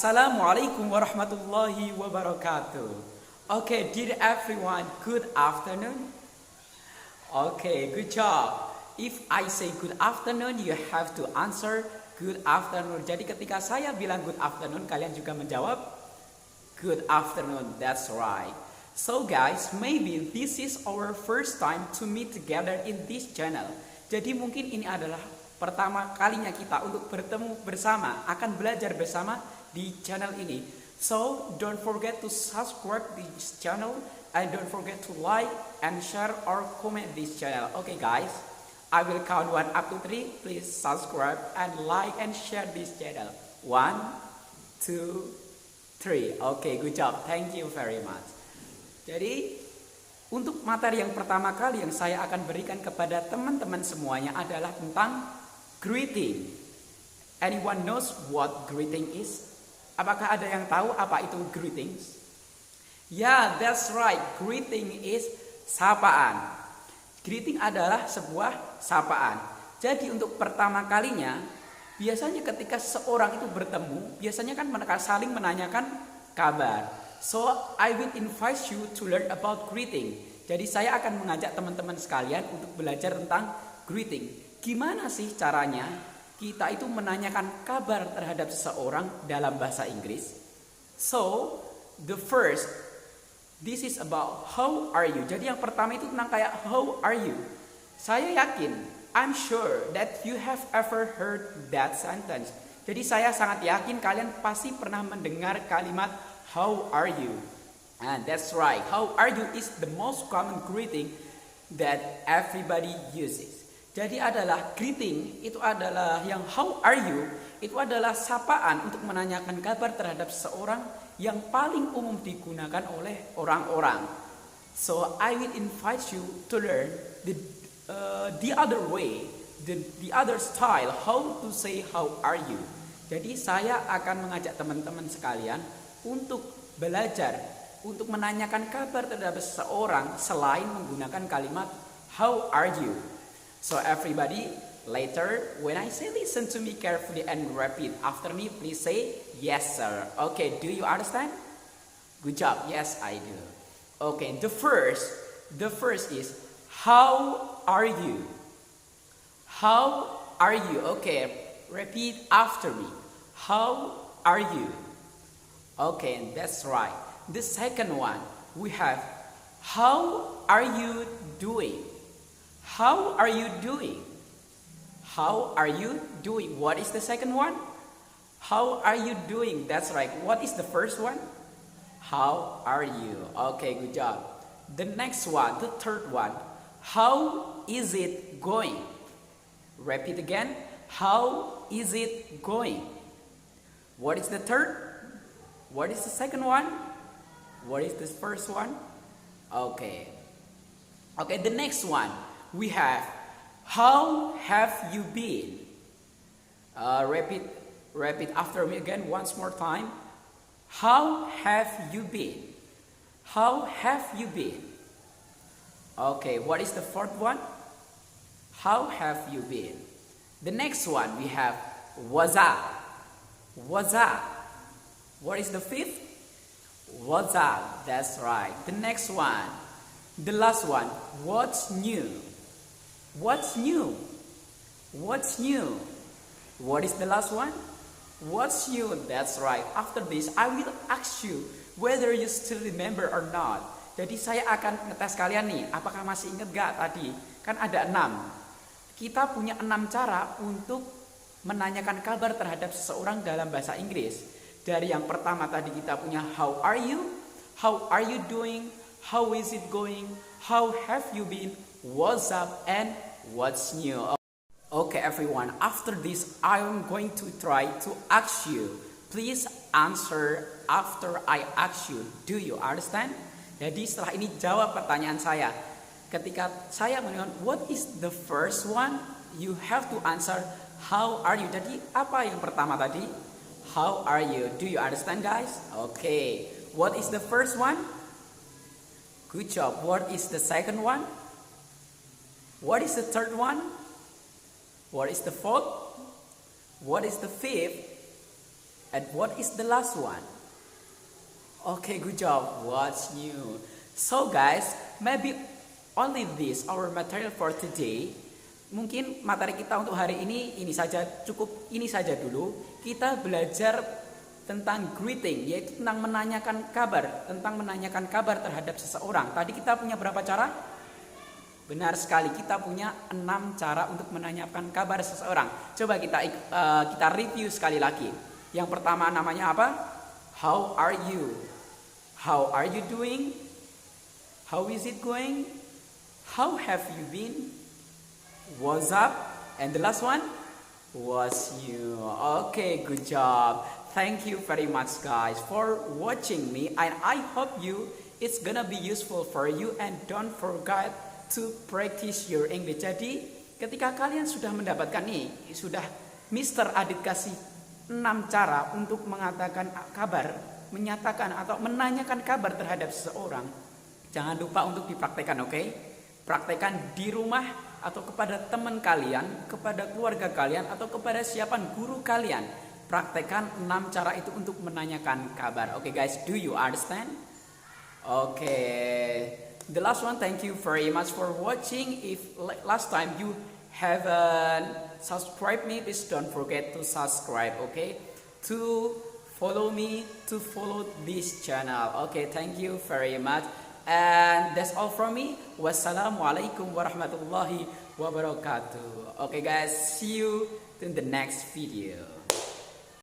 Assalamualaikum warahmatullahi wabarakatuh. Okay, dear everyone, good afternoon. Okay, good job. If I say good afternoon, you have to answer good afternoon. Jadi ketika saya bilang good afternoon, kalian juga menjawab good afternoon. That's right. So guys, maybe this is our first time to meet together in this channel. Jadi mungkin ini adalah pertama kalinya kita untuk bertemu bersama, akan belajar bersama di channel ini. So don't forget to subscribe this channel and don't forget to like and share or comment this channel. Okay guys, I will count 1 up to 3. Please subscribe and like and share this channel. 1, 2, 3. Okay, good job. Thank you very much. Jadi untuk materi yang pertama kali yang saya akan berikan kepada teman-teman semuanya adalah tentang greeting. Anyone knows what greeting is? Apakah ada yang tahu apa itu greetings? Yeah, that's right. Greeting is sapaan. Greeting adalah sebuah sapaan. Jadi untuk pertama kalinya, biasanya ketika seorang itu bertemu, biasanya kan mereka saling menanyakan kabar. So, I will invite you to learn about greeting. Jadi saya akan mengajak teman-teman sekalian untuk belajar tentang greeting. Gimana sih caranya kita itu menanyakan kabar terhadap seseorang dalam bahasa Inggris? So, this is about how are you. Jadi yang pertama itu tentang kayak how are you. Saya yakin, I'm sure that you have ever heard that sentence. Jadi saya sangat yakin kalian pasti pernah mendengar kalimat how are you. And that's right, how are you is the most common greeting that everybody uses. Jadi adalah greeting, itu adalah yang how are you, itu adalah sapaan untuk menanyakan kabar terhadap seseorang yang paling umum digunakan oleh orang-orang. So I will invite you to learn the other way, the other style, how to say how are you. Jadi saya akan mengajak teman-teman sekalian untuk belajar, untuk menanyakan kabar terhadap seseorang selain menggunakan kalimat how are you. So everybody, later when I say listen to me carefully and repeat after me, please say yes sir. Okay, do you understand? Good job. Yes, I do. Okay, the first is how are you? How are you? Okay, repeat after me. How are you? Okay, that's right. The second one, we have how are you doing? How are you doing? How are you doing? What is the second one? How are you doing? That's right. What is the first one? How are you? Okay, good job. The next one, the third one. How is it going? Repeat again. How is it going? What is the third? What is the second one? What is the first one? Okay. Okay, the next one. We have, how have you been? Repeat after me again once more time. How have you been? How have you been? Okay, what is the fourth one? How have you been? The next one we have, what's up? What's up? What is the fifth? What's up? That's right. The next one, the last one, what's new? What's new? What's new? What is the last one? What's new? That's right. After this, I will ask you whether you still remember or not. Jadi saya akan ngetes kalian nih, apakah masih ingat gak tadi? Kan ada 6. Kita punya 6 cara untuk menanyakan kabar terhadap seseorang dalam bahasa Inggris. Dari yang pertama tadi kita punya how are you? How are you doing? How is it going? How have you been? What's up and what's new? Okay everyone, after this I am going to try to ask you. Please answer after I ask you. Do you understand? Jadi setelah ini jawab pertanyaan saya. Ketika saya menanyakan what is the first one, you have to answer how are you. Jadi apa yang pertama tadi? How are you? Do you understand guys? Okay. What is the first one? Good job. What is the second one? What is the third one? What is the fourth? What is the fifth? And what is the last one? Okay, good job. What's new? So guys, maybe only this our material for today. Mungkin materi kita untuk hari ini saja, cukup ini saja dulu. Kita belajar tentang greeting, yaitu tentang menanyakan kabar terhadap seseorang. Tadi kita punya berapa cara? Benar sekali, kita punya 6 cara untuk menanyakan kabar seseorang. Coba kita review sekali lagi. Yang pertama namanya apa? How are you? How are you doing? How is it going? How have you been? What's up? And the last one? What's new? Okay, good job. Thank you very much guys for watching me, and I hope it's gonna be useful for you, and don't forget to practice your English. Jadi ketika kalian sudah mendapatkan sudah Mr. Adit kasih 6 cara untuk mengatakan kabar, menyatakan atau menanyakan kabar terhadap seseorang. Jangan lupa untuk dipraktekkan, oke? Praktekkan di rumah atau kepada teman kalian, kepada keluarga kalian, atau kepada siapapun guru kalian. Praktekkan 6 cara itu untuk menanyakan kabar. Oke guys, do you understand? Oke. The last one, thank you very much for watching. If last time you haven't subscribed me, please don't forget to subscribe, okay? To follow me, to follow this channel. Okay, thank you very much. And that's all from me. Wassalamualaikum warahmatullahi wabarakatuh. Okay guys, see you in the next video.